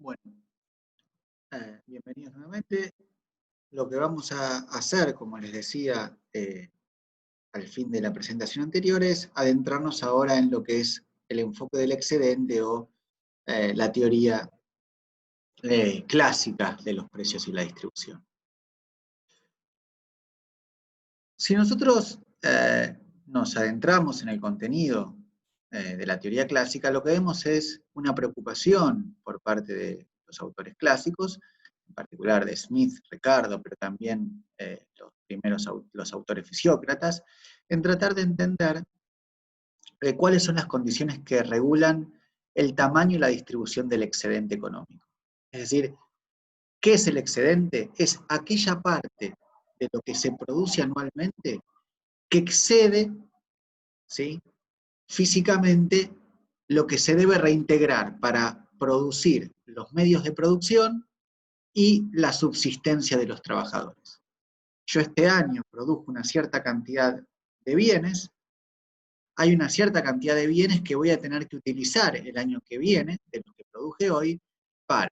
Bueno, bienvenidos nuevamente. Lo que vamos a hacer, como les decía al fin de la presentación anterior, es adentrarnos ahora en lo que es el enfoque del excedente o la teoría clásica de los precios y la distribución. Si nosotros nos adentramos en el contenido de la teoría clásica, lo que vemos es una preocupación por parte de los autores clásicos, en particular de Smith, Ricardo, pero también los autores fisiócratas, en tratar de entender cuáles son las condiciones que regulan el tamaño y la distribución del excedente económico. Es decir, ¿qué es el excedente? Es aquella parte de lo que se produce anualmente que excede, ¿sí?, físicamente lo que se debe reintegrar para producir los medios de producción y la subsistencia de los trabajadores. Yo este año produjo una cierta cantidad de bienes, hay una cierta cantidad de bienes que voy a tener que utilizar el año que viene, de lo que produje hoy, para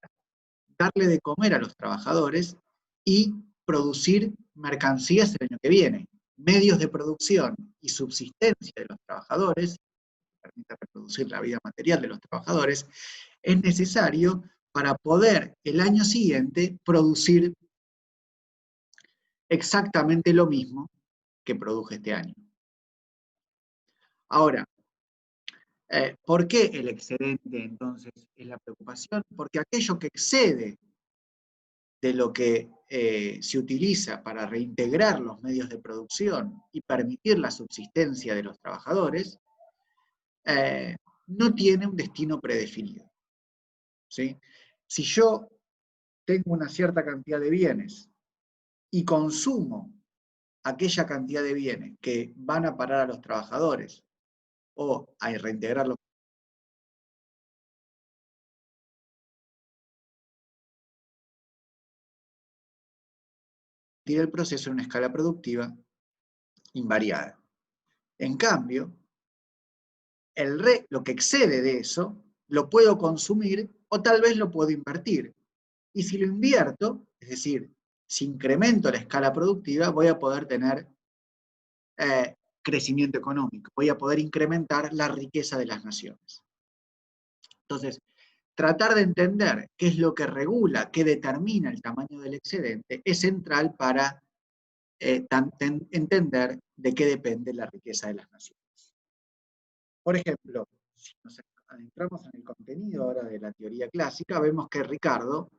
darle de comer a los trabajadores y producir mercancías el año que viene. Medios de producción y subsistencia de los trabajadores, que permita reproducir la vida material de los trabajadores, es necesario para poder el año siguiente producir exactamente lo mismo que produje este año. Ahora, ¿por qué el excedente entonces es la preocupación? Porque aquello que excede de lo que se utiliza para reintegrar los medios de producción y permitir la subsistencia de los trabajadores, no tiene un destino predefinido, ¿sí? Si yo tengo una cierta cantidad de bienes y consumo aquella cantidad de bienes que van a parar a los trabajadores o a reintegrarlos el proceso en una escala productiva invariada. En cambio, lo que excede de eso lo puedo consumir o tal vez lo puedo invertir. Y si lo invierto, es decir, si incremento la escala productiva, voy a poder tener crecimiento económico, voy a poder incrementar la riqueza de las naciones. Entonces, tratar de entender qué es lo que regula, qué determina el tamaño del excedente, es central para entender de qué depende la riqueza de las naciones. Por ejemplo, si nos adentramos en el contenido ahora de la teoría clásica, vemos que Ricardo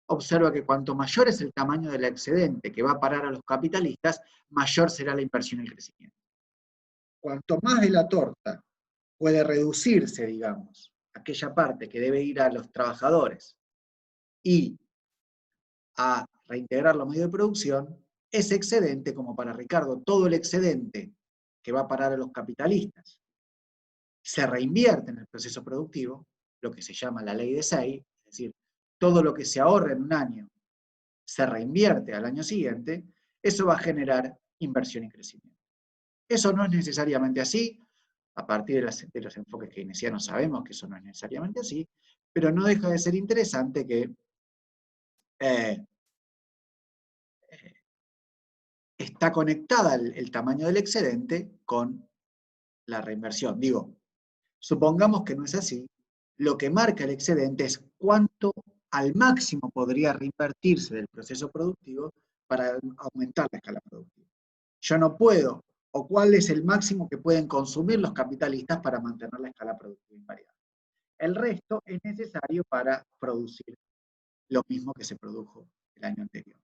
observa que cuanto mayor es el tamaño del excedente que va a parar a los capitalistas, mayor será la inversión y el crecimiento. Cuanto más de la torta puede reducirse, digamos, aquella parte que debe ir a los trabajadores y a reintegrar los medios de producción, ese excedente, como para Ricardo, todo el excedente que va a parar a los capitalistas, se reinvierte en el proceso productivo, lo que se llama la ley de Say, es decir, todo lo que se ahorra en un año se reinvierte al año siguiente, eso va a generar inversión y crecimiento. Eso no es necesariamente así, a partir de los enfoques keynesianos sabemos que eso no es necesariamente así, pero no deja de ser interesante que está conectada el tamaño del excedente con la reinversión. Digo, supongamos que no es así, lo que marca el excedente es cuánto al máximo podría reinvertirse del proceso productivo para aumentar la escala productiva. Yo no puedo, o cuál es el máximo que pueden consumir los capitalistas para mantener la escala productiva invariable. El resto es necesario para producir lo mismo que se produjo el año anterior.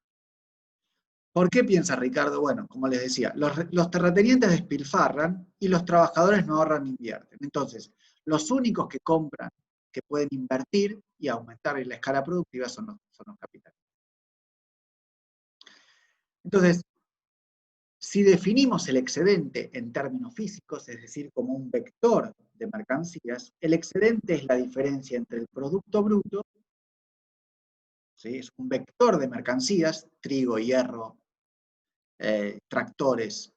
¿Por qué piensa Ricardo? Bueno, como les decía, los terratenientes despilfarran y los trabajadores no ahorran ni invierten. Entonces, los únicos que compran, que pueden invertir y aumentar la escala productiva son los capitales. Entonces, si definimos el excedente en términos físicos, es decir, como un vector de mercancías, el excedente es la diferencia entre el producto bruto, ¿sí?, es un vector de mercancías, trigo, hierro, tractores,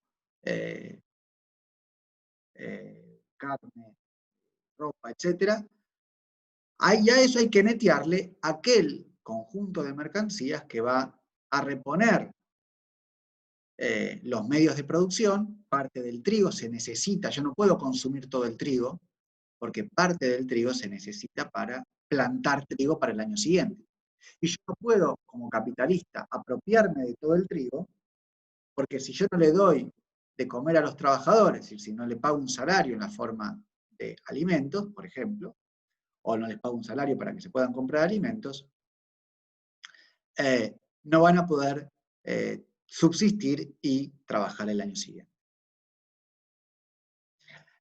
carne, ropa, etcétera, Ahí a eso hay que netearle aquel conjunto de mercancías que va a reponer los medios de producción. Parte del trigo se necesita, yo no puedo consumir todo el trigo, porque parte del trigo se necesita para plantar trigo para el año siguiente. Y yo no puedo, como capitalista, apropiarme de todo el trigo, porque si yo no le doy de comer a los trabajadores, y si no le pago un salario en la forma de alimentos, por ejemplo, o no les pago un salario para que se puedan comprar alimentos, no van a poder subsistir y trabajar el año siguiente.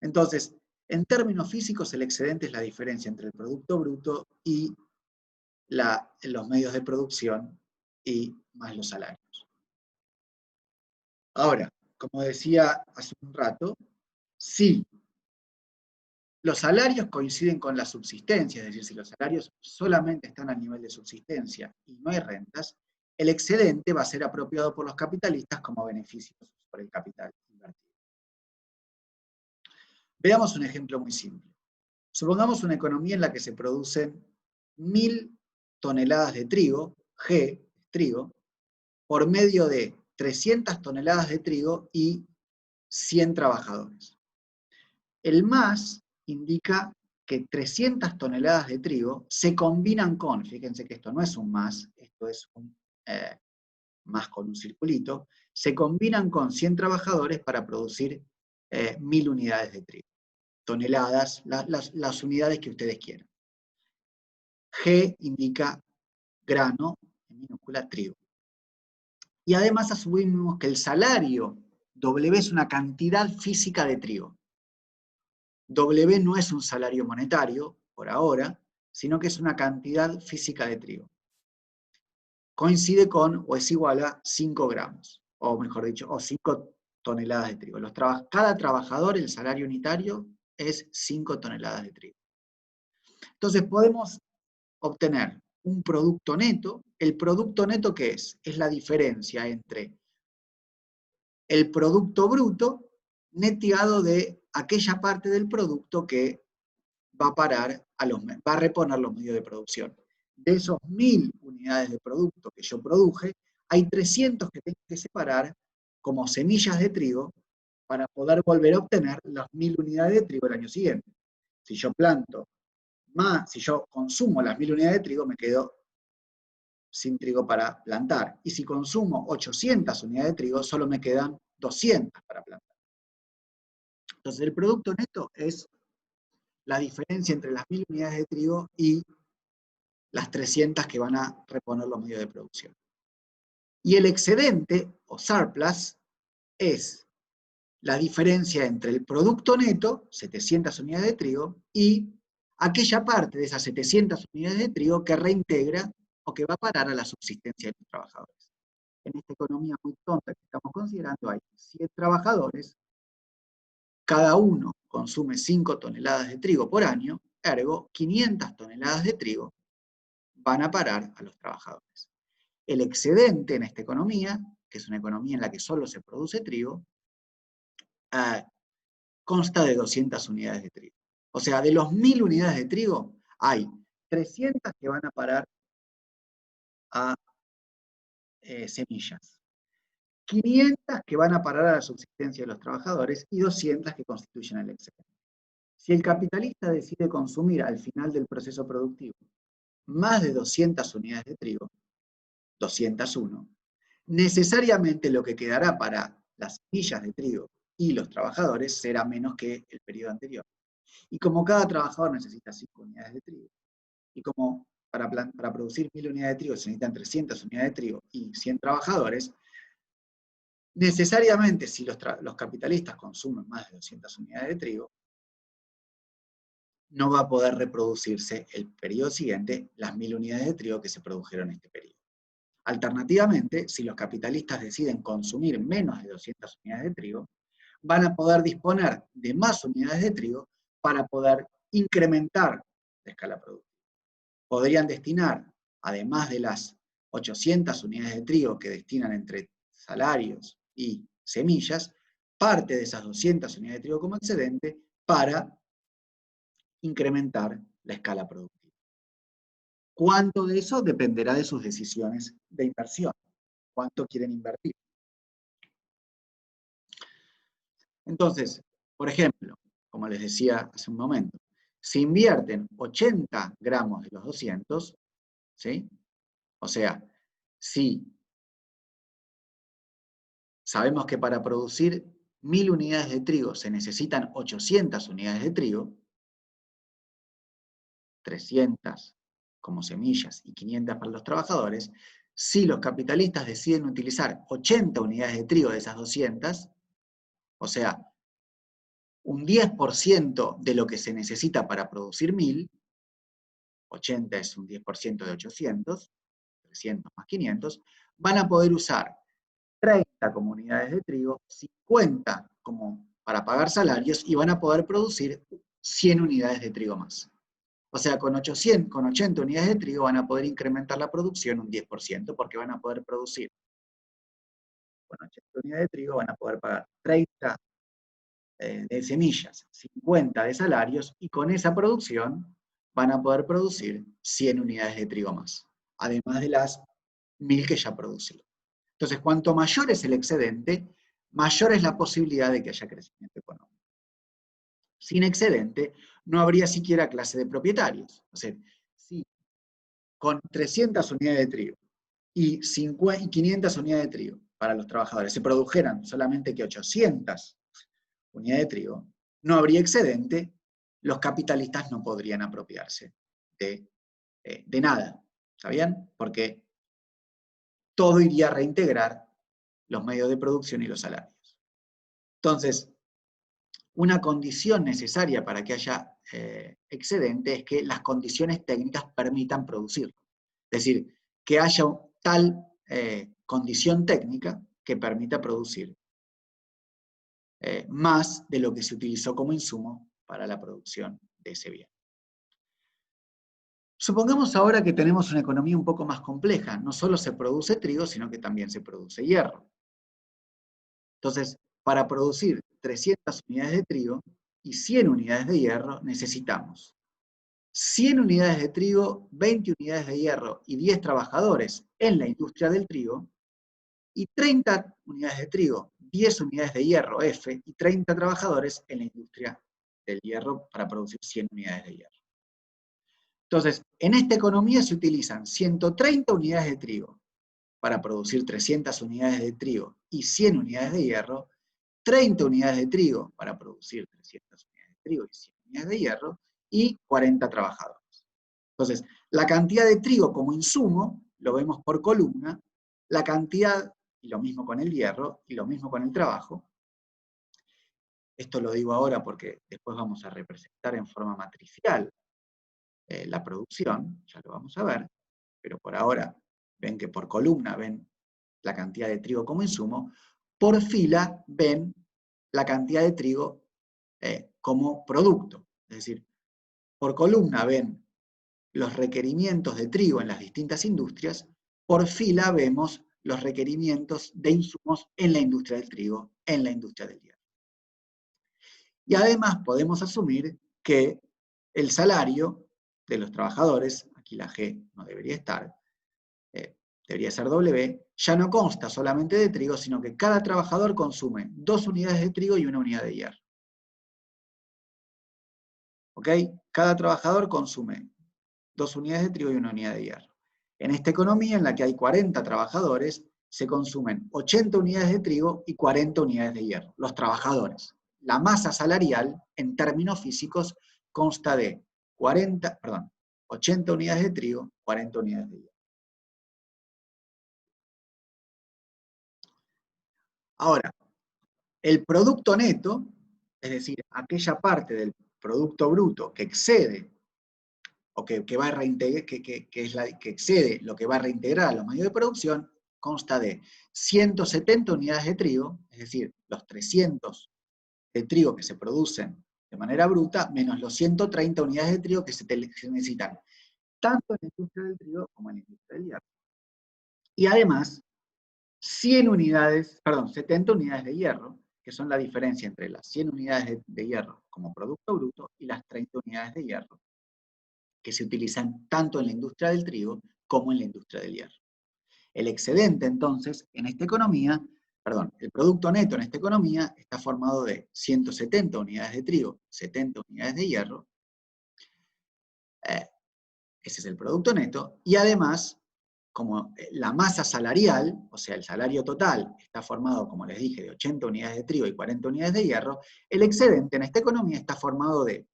Entonces, en términos físicos, el excedente es la diferencia entre el producto bruto y los medios de producción y más los salarios. Ahora, como decía hace un rato, si los salarios coinciden con la subsistencia, es decir, si los salarios solamente están a nivel de subsistencia y no hay rentas, el excedente va a ser apropiado por los capitalistas como beneficios por el capital invertido. Veamos un ejemplo muy simple. Supongamos una economía en la que se producen 1000 toneladas de trigo, G, trigo, por medio de 300 toneladas de trigo y 100 trabajadores. El más indica que 300 toneladas de trigo se combinan con, fíjense que esto no es un más, esto es un más con un circulito, se combinan con 100 trabajadores para producir 1000 unidades de trigo. Toneladas, las unidades que ustedes quieran. G indica grano, en minúscula, trigo. Y además asumimos que el salario W es una cantidad física de trigo. W no es un salario monetario, por ahora, sino que es una cantidad física de trigo. Coincide con o es igual a 5 gramos, o mejor dicho, o 5 toneladas de trigo. Cada trabajador, el salario unitario, es 5 toneladas de trigo. Entonces podemos obtener un producto neto. ¿El producto neto qué es? Es la diferencia entre el producto bruto neteado de aquella parte del producto que va a parar va a reponer los medios de producción. De esos 1000 unidades de producto que yo produje, hay 300 que tengo que separar como semillas de trigo para poder volver a obtener las 1000 unidades de trigo el año siguiente. Si yo planto más, si yo consumo las 1000 unidades de trigo, me quedo sin trigo para plantar. Y si consumo 800 unidades de trigo, solo me quedan 200 para plantar. Entonces el producto neto es la diferencia entre las 1000 unidades de trigo y las 300 que van a reponer los medios de producción. Y el excedente, o surplus, es la diferencia entre el producto neto, 700 unidades de trigo, y aquella parte de esas 700 unidades de trigo que reintegra o que va a parar a la subsistencia de los trabajadores. En esta economía muy tonta que estamos considerando hay 100 trabajadores, cada uno consume 5 toneladas de trigo por año, ergo 500 toneladas de trigo van a parar a los trabajadores. El excedente en esta economía, que es una economía en la que solo se produce trigo, consta de 200 unidades de trigo. O sea, de los 1000 unidades de trigo, hay 300 que van a parar a semillas, 500 que van a parar a la subsistencia de los trabajadores y 200 que constituyen el excedente. Si el capitalista decide consumir al final del proceso productivo más de 200 unidades de trigo, 201, necesariamente lo que quedará para las semillas de trigo y los trabajadores será menos que el periodo anterior. Y como cada trabajador necesita 5 unidades de trigo, y como para producir 1000 unidades de trigo se necesitan 300 unidades de trigo y 100 trabajadores, necesariamente si los capitalistas consumen más de 200 unidades de trigo, no va a poder reproducirse el periodo siguiente las 1000 unidades de trigo que se produjeron en este periodo. Alternativamente, si los capitalistas deciden consumir menos de 200 unidades de trigo, van a poder disponer de más unidades de trigo para poder incrementar la escala productiva. Podrían destinar, además de las 800 unidades de trigo que destinan entre salarios y semillas, parte de esas 200 unidades de trigo como excedente para incrementar la escala productiva. ¿Cuánto de eso dependerá de sus decisiones de inversión? ¿Cuánto quieren invertir? Entonces, por ejemplo, como les decía hace un momento, si invierten 80 gramos de los 200, ¿sí? O sea, si sabemos que para producir 1000 unidades de trigo se necesitan 800 unidades de trigo, 300 como semillas y 500 para los trabajadores, si los capitalistas deciden utilizar 80 unidades de trigo de esas 200, o sea, un 10% de lo que se necesita para producir 1000, 80 es un 10% de 800, 300 más 500, van a poder usar 30 como unidades de trigo, 50 como para pagar salarios y van a poder producir 100 unidades de trigo más. O sea, con 80 unidades de trigo van a poder incrementar la producción un 10%, porque van a poder producir, con 80 unidades de trigo van a poder pagar 30 de semillas, 50 de salarios, y con esa producción van a poder producir 100 unidades de trigo más, además de las 1000 que ya producen. Entonces, cuanto mayor es el excedente, mayor es la posibilidad de que haya crecimiento económico. Sin excedente, no habría siquiera clase de propietarios. O sea, si con 300 unidades de trigo y 500 unidades de trigo para los trabajadores se produjeran solamente que 800 unidades de trigo, no habría excedente, los capitalistas no podrían apropiarse de nada. ¿Está bien? Porque todo iría a reintegrar los medios de producción y los salarios. Entonces, una condición necesaria para que haya excedente es que las condiciones técnicas permitan producirlo. Es decir, que haya tal condición técnica que permita producir más de lo que se utilizó como insumo para la producción de ese bien. Supongamos ahora que tenemos una economía un poco más compleja. No solo se produce trigo, sino que también se produce hierro. Entonces, para producir 300 unidades de trigo y 100 unidades de hierro, necesitamos 100 unidades de trigo, 20 unidades de hierro y 10 trabajadores en la industria del trigo, y 30 unidades de trigo, 10 unidades de hierro F y 30 trabajadores en la industria del hierro para producir 100 unidades de hierro. Entonces, en esta economía se utilizan 130 unidades de trigo para producir 300 unidades de trigo y 100 unidades de hierro, 30 unidades de trigo para producir 300 unidades de trigo y 100 unidades de hierro, y 40 trabajadores. Entonces, la cantidad de trigo como insumo, lo vemos por columna, la cantidad, y lo mismo con el hierro, y lo mismo con el trabajo. Esto lo digo ahora porque después vamos a representar en forma matricial la producción, ya lo vamos a ver, pero por ahora ven que por columna ven la cantidad de trigo como insumo, por fila ven la cantidad de trigo como producto. Es decir, por columna ven los requerimientos de trigo en las distintas industrias, por fila vemos los requerimientos de insumos en la industria del trigo, en la industria del hierro. Y además podemos asumir que el salario de los trabajadores, aquí la G no debería estar, debería ser W, ya no consta solamente de trigo, sino que cada trabajador consume 2 unidades de trigo y 1 unidad de hierro. ¿Ok? Cada trabajador consume 2 unidades de trigo y 1 unidad de hierro. En esta economía en la que hay 40 trabajadores, se consumen 80 unidades de trigo y 40 unidades de hierro. Los trabajadores. La masa salarial, en términos físicos, consta de 80 unidades de trigo, 40 unidades de hierro. Ahora, el producto neto, es decir, aquella parte del producto bruto que excede o que va a reintegrar, que excede lo que va a reintegrar a los medios de producción, consta de 170 unidades de trigo, es decir, los 300 de trigo que se producen de manera bruta, menos los 130 unidades de trigo que se necesitan, tanto en la industria del trigo como en la industria del hierro. Y además, 70 unidades de hierro, que son la diferencia entre las 100 unidades de hierro como producto bruto y las 30 unidades de hierro que se utilizan tanto en la industria del trigo como en la industria del hierro. El excedente, entonces, en esta economía, perdón, el producto neto en esta economía está formado de 170 unidades de trigo, 70 unidades de hierro, ese es el producto neto, y además, como la masa salarial, o sea, el salario total, está formado, como les dije, de 80 unidades de trigo y 40 unidades de hierro, el excedente en esta economía está formado de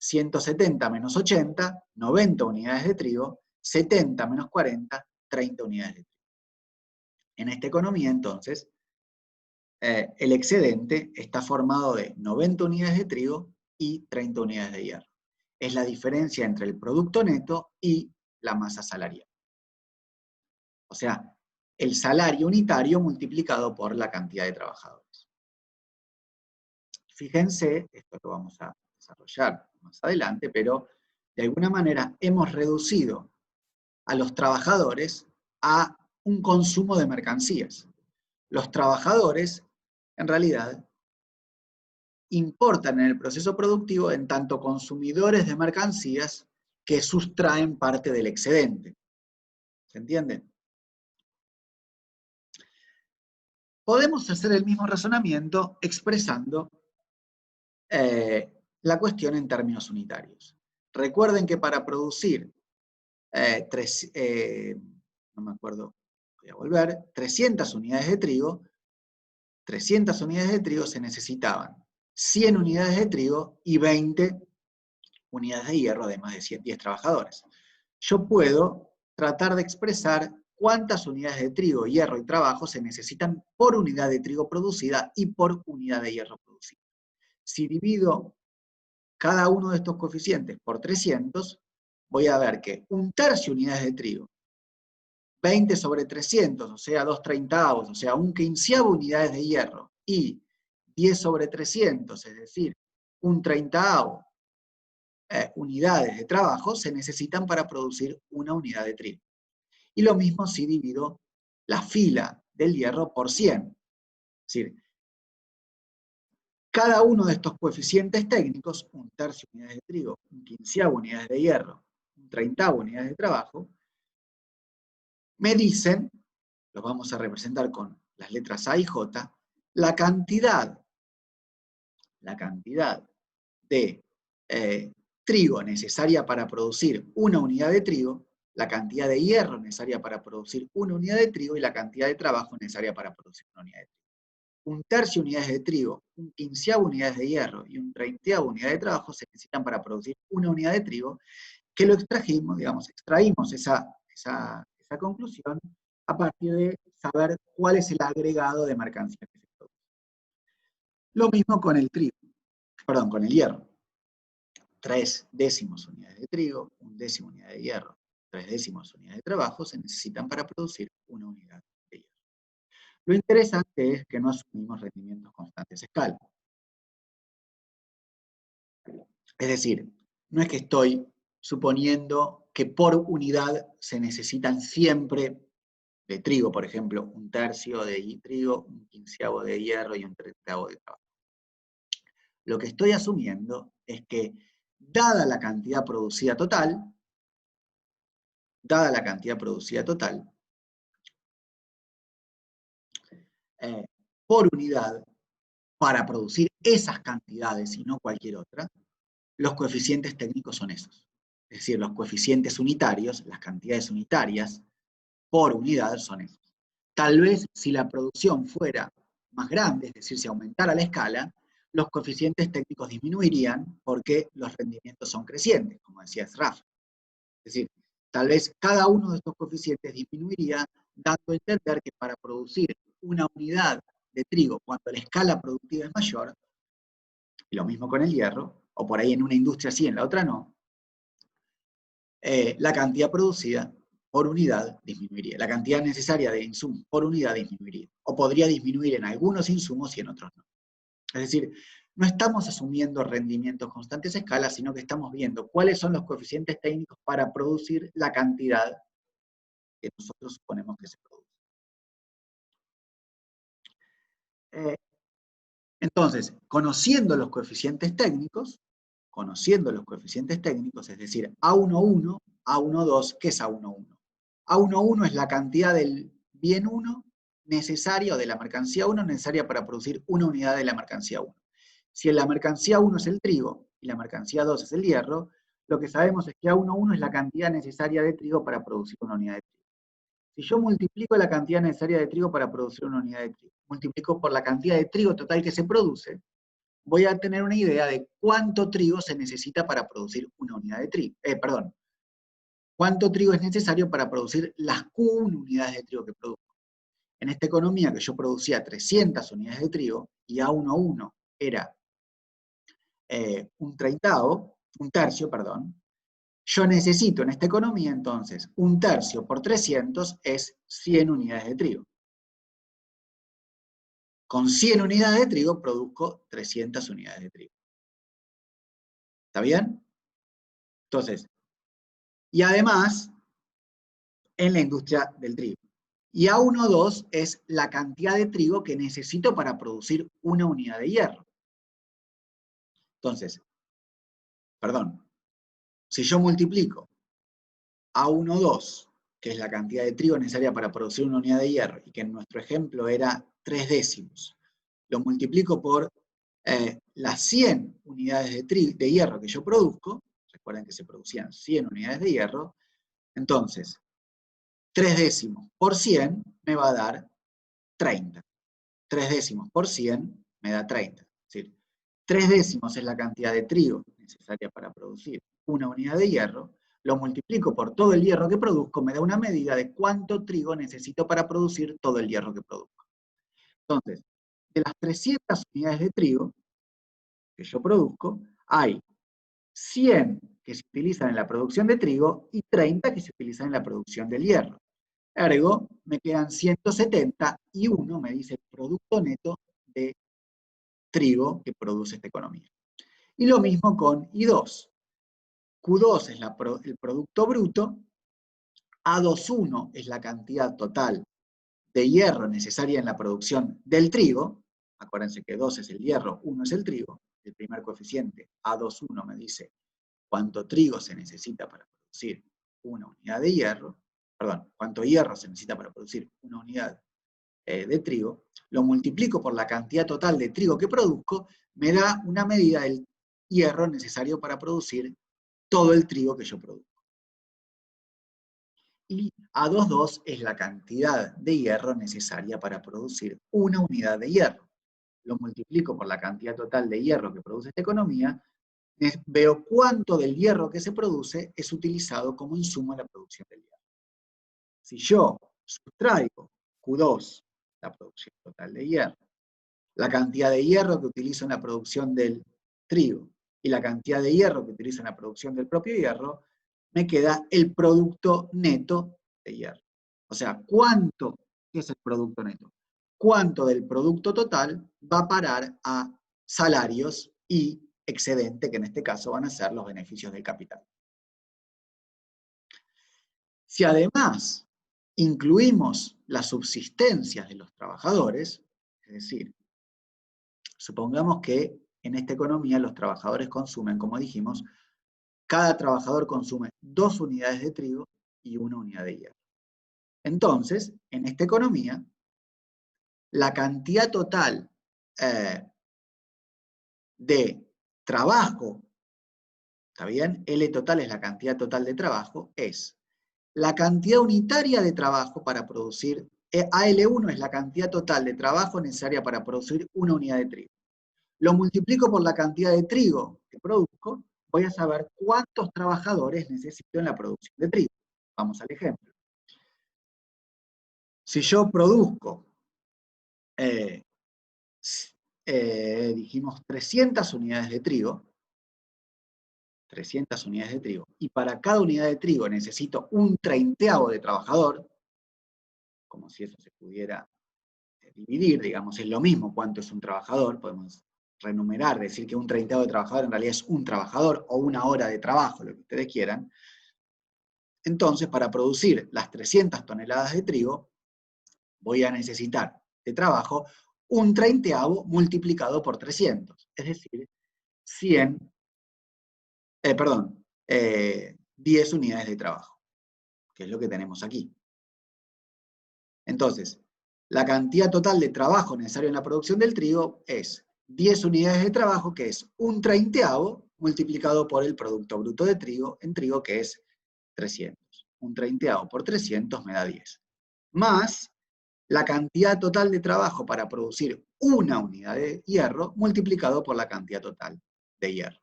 170 menos 80, 90 unidades de trigo, 70 menos 40, 30 unidades de trigo. En esta economía, entonces, el excedente está formado de 90 unidades de trigo y 30 unidades de hierro. Es la diferencia entre el producto neto y la masa salarial. O sea, el salario unitario multiplicado por la cantidad de trabajadores. Fíjense, esto lo vamos a desarrollar más adelante, pero de alguna manera hemos reducido a los trabajadores a un consumo de mercancías. Los trabajadores, en realidad, importan en el proceso productivo en tanto consumidores de mercancías que sustraen parte del excedente. ¿Se entiende? Podemos hacer el mismo razonamiento expresando la cuestión en términos unitarios. Recuerden que para producir no me acuerdo, voy a volver, 300 unidades de trigo, 300 unidades de trigo se necesitaban 100 unidades de trigo y 20 unidades de hierro, además de 10 trabajadores. Yo puedo tratar de expresar cuántas unidades de trigo, hierro y trabajo se necesitan por unidad de trigo producida y por unidad de hierro producida. Si divido cada uno de estos coeficientes por 300, voy a ver que 1/3 unidades de trigo, 20 sobre 300, o sea, 2/30, o sea, 1/15 unidades de hierro, y 10 sobre 300, es decir, 1/30 unidades de trabajo, se necesitan para producir una unidad de trigo. Y lo mismo si divido la fila del hierro por 100. Es decir, cada uno de estos coeficientes técnicos, 1/3 unidades de trigo, 1/15 unidades de hierro, 1/30 unidades de trabajo, me dicen, los vamos a representar con las letras A y J, la cantidad de trigo necesaria para producir una unidad de trigo, la cantidad de hierro necesaria para producir una unidad de trigo y la cantidad de trabajo necesaria para producir una unidad de trigo. 1/3 unidades de trigo, 1/15 unidades de hierro y 1/30 unidad de trabajo se necesitan para producir una unidad de trigo, que lo extrajimos, digamos, extraímos esa conclusión a partir de saber cuál es el agregado de mercancías que se produce. Lo mismo con el trigo, perdón, con el hierro. 3/10 unidades de trigo, 1/10 unidad de hierro, 3/10 unidades de trabajo se necesitan para producir una unidad de hierro. Lo interesante es que no asumimos rendimientos constantes a escala. Es decir, no es que estoy suponiendo que por unidad se necesitan siempre de trigo, por ejemplo, 1/3 de trigo, 1/15 de hierro y 1/30 de trabajo. Lo que estoy asumiendo es que, dada la cantidad producida total, por unidad, para producir esas cantidades y no cualquier otra, los coeficientes técnicos son esos. Es decir, los coeficientes unitarios, las cantidades unitarias por unidad son esos. Tal vez si la producción fuera más grande, es decir, si aumentara la escala, los coeficientes técnicos disminuirían porque los rendimientos son crecientes, como decía Sraf. Es decir, tal vez cada uno de estos coeficientes disminuiría, dando a entender que para producir una unidad de trigo, cuando la escala productiva es mayor, y lo mismo con el hierro, o por ahí en una industria sí, en la otra no, la cantidad producida por unidad disminuiría. La cantidad necesaria de insumos por unidad disminuiría. O podría disminuir en algunos insumos y en otros no. Es decir, no estamos asumiendo rendimientos constantes a escala, sino que estamos viendo cuáles son los coeficientes técnicos para producir la cantidad que nosotros suponemos que se produce. Entonces, conociendo los coeficientes técnicos, conociendo los coeficientes técnicos, es decir, A11, A12, ¿qué es A11? A11 es la cantidad del bien 1 necesaria, o de la mercancía 1 necesaria para producir una unidad de la mercancía 1. Si la mercancía 1 es el trigo y la mercancía 2 es el hierro, lo que sabemos es que A11 es la cantidad necesaria de trigo para producir una unidad de trigo. Si yo multiplico la cantidad necesaria de trigo para producir una unidad de trigo, multiplico por la cantidad de trigo total que se produce, voy a tener una idea de cuánto trigo se necesita para producir una unidad de trigo. Cuánto trigo es necesario para producir las Q1 unidades de trigo que produzco. En esta economía que yo producía 300 unidades de trigo y A11 era un tercio, yo necesito en esta economía entonces un tercio por 300 es 100 unidades de trigo. Con 100 unidades de trigo produzco 300 unidades de trigo. ¿Está bien? Entonces, y además, en la industria del trigo. Y A12 es la cantidad de trigo que necesito para producir una unidad de hierro. Entonces, si yo multiplico A12, que es la cantidad de trigo necesaria para producir una unidad de hierro, y que en nuestro ejemplo era 3 décimos, lo multiplico por las 100 unidades de hierro que yo produzco, recuerden que se producían 100 unidades de hierro, entonces 3 décimos por 100 me va a dar 30. 3 décimos por 100 me da 30. Es decir, 3 décimos es la cantidad de trigo necesaria para producir una unidad de hierro, lo multiplico por todo el hierro que produzco, me da una medida de cuánto trigo necesito para producir todo el hierro que produzco. Entonces, de las 300 unidades de trigo que yo produzco, hay 100 que se utilizan en la producción de trigo y 30 que se utilizan en la producción del hierro. Ergo, me quedan 170 y 1 me dice el producto neto de trigo que produce esta economía. Y lo mismo con I2. Q2 es el producto bruto, A21 es la cantidad total de hierro necesaria en la producción del trigo. Acuérdense que 2 es el hierro, 1 es el trigo. El primer coeficiente, A21, me dice cuánto trigo se necesita para producir una unidad de hierro, cuánto hierro se necesita para producir una unidad de trigo, lo multiplico por la cantidad total de trigo que produzco, me da una medida del hierro necesario para producir todo el trigo que yo produzco. Y A22 es la cantidad de hierro necesaria para producir una unidad de hierro. Lo multiplico por la cantidad total de hierro que produce esta economía, veo cuánto del hierro que se produce es utilizado como insumo en la producción del hierro. Si yo sustraigo Q2, la producción total de hierro, la cantidad de hierro que utilizo en la producción del trigo y la cantidad de hierro que utilizo en la producción del propio hierro, me queda el producto neto de hierro. O sea, ¿cuánto es el producto neto? ¿Cuánto del producto total va a parar a salarios y excedente, que en este caso van a ser los beneficios del capital? Si además incluimos las subsistencias de los trabajadores, es decir, supongamos que en esta economía los trabajadores consumen, como dijimos, cada trabajador consume 2 unidades de trigo y 1 unidad de hierro. Entonces, en esta economía, la cantidad total de trabajo, ¿está bien? L total es la cantidad total de trabajo, es la cantidad unitaria de trabajo para producir, AL1 es la cantidad total de trabajo necesaria para producir una unidad de trigo. Lo multiplico por la cantidad de trigo que produzco, voy a saber cuántos trabajadores necesito en la producción de trigo. Vamos al ejemplo. Si yo produzco, dijimos 300 unidades de trigo, 300 unidades de trigo, y para cada unidad de trigo necesito un 30avo de trabajador, como si eso se pudiera dividir, digamos, es lo mismo cuánto es un trabajador, podemos renumerar, decir que un 30avo de trabajador en realidad es un trabajador o una hora de trabajo, lo que ustedes quieran. Entonces, para producir las 300 toneladas de trigo, voy a necesitar de trabajo un 30avo multiplicado por 300, es decir, 100 10 unidades de trabajo, que es lo que tenemos aquí. Entonces, la cantidad total de trabajo necesario en la producción del trigo es 10 unidades de trabajo, que es un treintaavo, multiplicado por el Producto Bruto de trigo, en trigo, que es 300. Un treintaavo por 300 me da 10. Más la cantidad total de trabajo para producir una unidad de hierro, multiplicado por la cantidad total de hierro.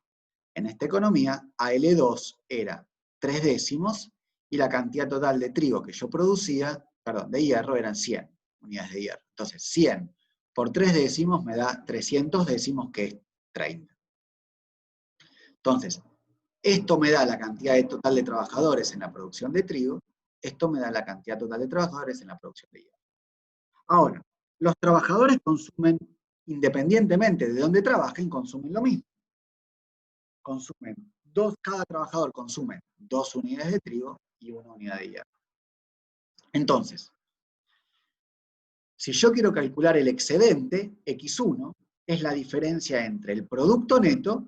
En esta economía, AL2 era 3 décimos, y la cantidad total de trigo que yo producía, perdón, de hierro, eran 100 unidades de hierro. Entonces, 100 por 3 décimos me da 300 décimos, que es 30. Entonces, esto me da la cantidad total de trabajadores en la producción de trigo, esto me da la cantidad total de trabajadores en la producción de hierro. Ahora, los trabajadores consumen, independientemente de dónde trabajen, consumen lo mismo. Cada trabajador consume 2 unidades de trigo y 1 unidad de hierro. Entonces, si yo quiero calcular el excedente, X1, es la diferencia entre el producto neto,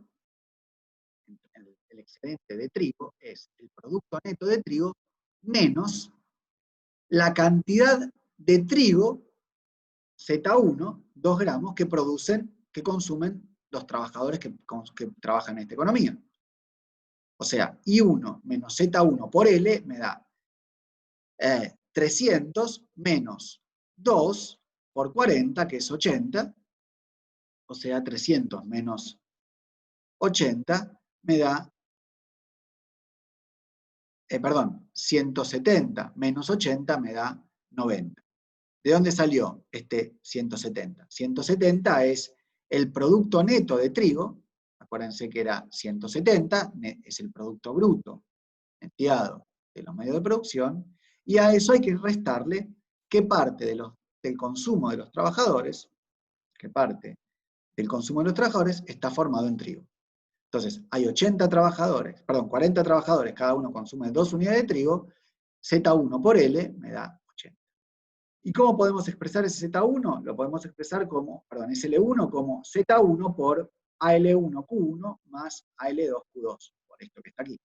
el excedente de trigo es el producto neto de trigo, menos la cantidad de trigo, Z1, 2 gramos, que consumen los trabajadores que trabajan en esta economía. O sea, I1 menos Z1 por L me da 300 menos 2 por 40, que es 80, o sea, 300 menos 80 me da, 170 menos 80 me da 90. ¿De dónde salió este 170? 170 es el producto neto de trigo, acuérdense que era 170, es el producto bruto neteado de los medios de producción, y a eso hay que restarle qué parte del consumo de los trabajadores, está formado en trigo. Entonces, hay 40 trabajadores, cada uno consume 2 unidades de trigo, Z1 por L me da 80. ¿Y cómo podemos expresar ese Z1? Lo podemos expresar como, ese L1 como Z1 por AL1Q1 más AL2Q2, por esto que está aquí.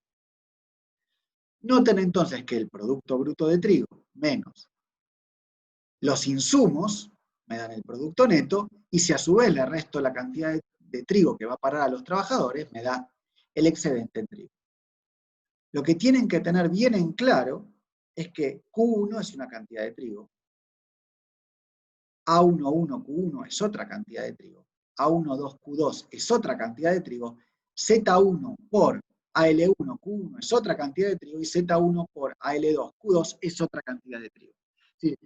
Noten entonces que el Producto Bruto de trigo menos los insumos me dan el producto neto, y si a su vez le resto la cantidad de trigo que va a parar a los trabajadores, me da el excedente en trigo. Lo que tienen que tener bien en claro es que Q1 es una cantidad de trigo, A11Q1 es otra cantidad de trigo, A12Q2 es otra cantidad de trigo, Z1 por AL1Q1 es otra cantidad de trigo, y Z1 por AL2Q2 es otra cantidad de trigo. ¿Sí?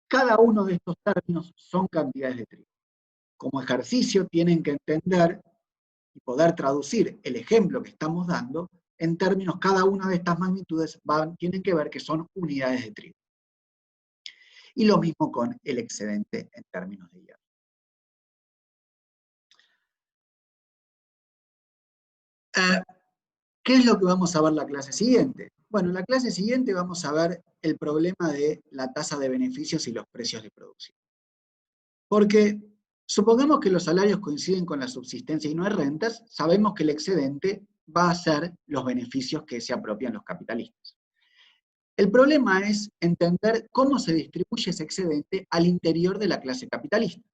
Cada uno de estos términos son cantidades de trigo. Como ejercicio tienen que entender y poder traducir el ejemplo que estamos dando en términos, cada una de estas magnitudes tienen que ver que son unidades de trigo. Y lo mismo con el excedente en términos de hierro. ¿Qué es lo que vamos a ver la clase siguiente? Bueno, en la clase siguiente vamos a ver el problema de la tasa de beneficios y los precios de producción. Porque supongamos que los salarios coinciden con la subsistencia y no hay rentas, sabemos que el excedente va a ser los beneficios que se apropian los capitalistas. El problema es entender cómo se distribuye ese excedente al interior de la clase capitalista.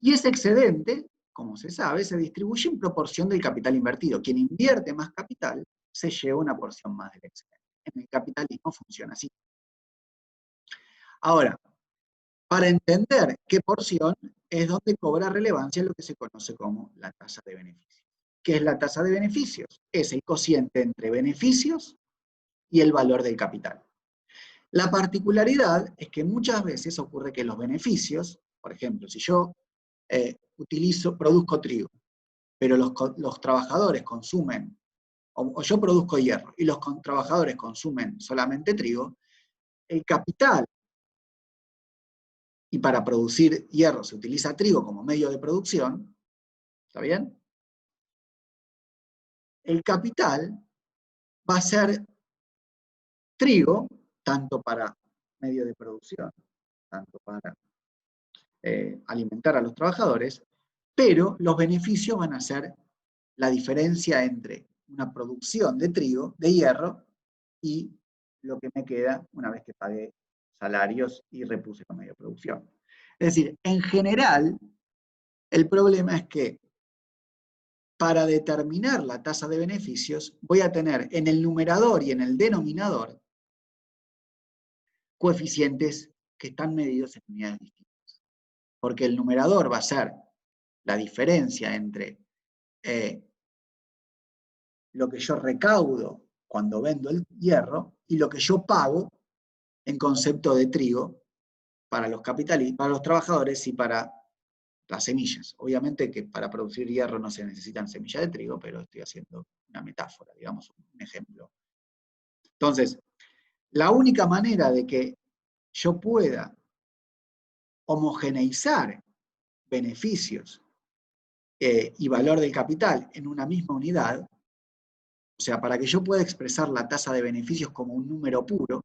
Y ese excedente, como se sabe, se distribuye en proporción del capital invertido. Quien invierte más capital se lleva una porción más del excedente. En el capitalismo funciona así. Ahora, para entender qué porción es donde cobra relevancia lo que se conoce como la tasa de beneficios. ¿Qué es la tasa de beneficios? Es el cociente entre beneficios y el valor del capital. La particularidad es que muchas veces ocurre que los beneficios, por ejemplo, si yo produzco trigo, pero los trabajadores consumen, o yo produzco hierro, y los trabajadores consumen solamente trigo, el capital, y para producir hierro se utiliza trigo como medio de producción, ¿está bien? El capital va a ser trigo, tanto para medio de producción, tanto para alimentar a los trabajadores, pero los beneficios van a ser la diferencia entre una producción de trigo, de hierro, y lo que me queda una vez que pagué salarios y repuse con medio de producción. Es decir, en general, el problema es que para determinar la tasa de beneficios voy a tener en el numerador y en el denominador coeficientes que están medidos en unidades distintas. Porque el numerador va a ser la diferencia entre lo que yo recaudo cuando vendo el hierro y lo que yo pago en concepto de trigo para los capitalistas, para los trabajadores y para las semillas. Obviamente que para producir hierro no se necesitan semillas de trigo, pero estoy haciendo una metáfora, digamos, un ejemplo. Entonces, la única manera de que yo pueda homogeneizar beneficios y valor del capital en una misma unidad, o sea, para que yo pueda expresar la tasa de beneficios como un número puro,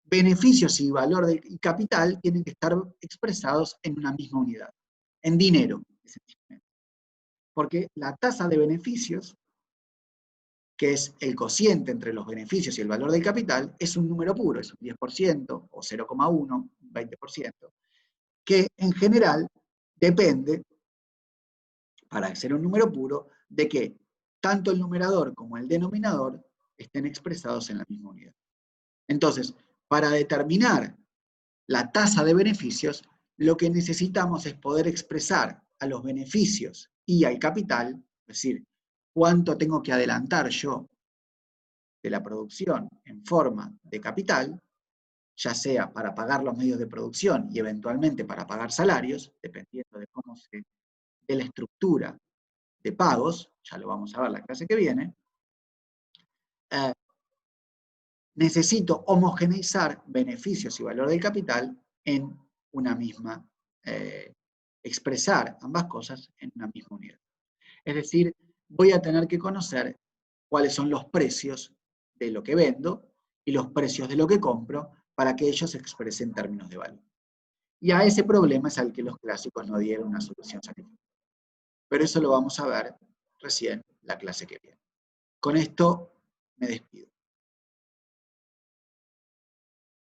beneficios y valor del capital tienen que estar expresados en una misma unidad, en dinero, esencialmente. Porque la tasa de beneficios, que es el cociente entre los beneficios y el valor del capital, es un número puro, es un 10% o 0,1, 20%, que en general depende, para ser un número puro, de que tanto el numerador como el denominador estén expresados en la misma unidad. Entonces, para determinar la tasa de beneficios, lo que necesitamos es poder expresar a los beneficios y al capital, es decir, cuánto tengo que adelantar yo de la producción en forma de capital, ya sea para pagar los medios de producción y eventualmente para pagar salarios, dependiendo de cómo de la estructura de pagos, ya lo vamos a ver la clase que viene, necesito homogeneizar beneficios y valor del capital en una misma, expresar ambas cosas en una misma unidad. Es decir, voy a tener que conocer cuáles son los precios de lo que vendo y los precios de lo que compro para que ellos se expresen en términos de valor. Y a ese problema es al que los clásicos no dieron una solución satisfactoria. Pero eso lo vamos a ver recién la clase que viene. Con esto me despido.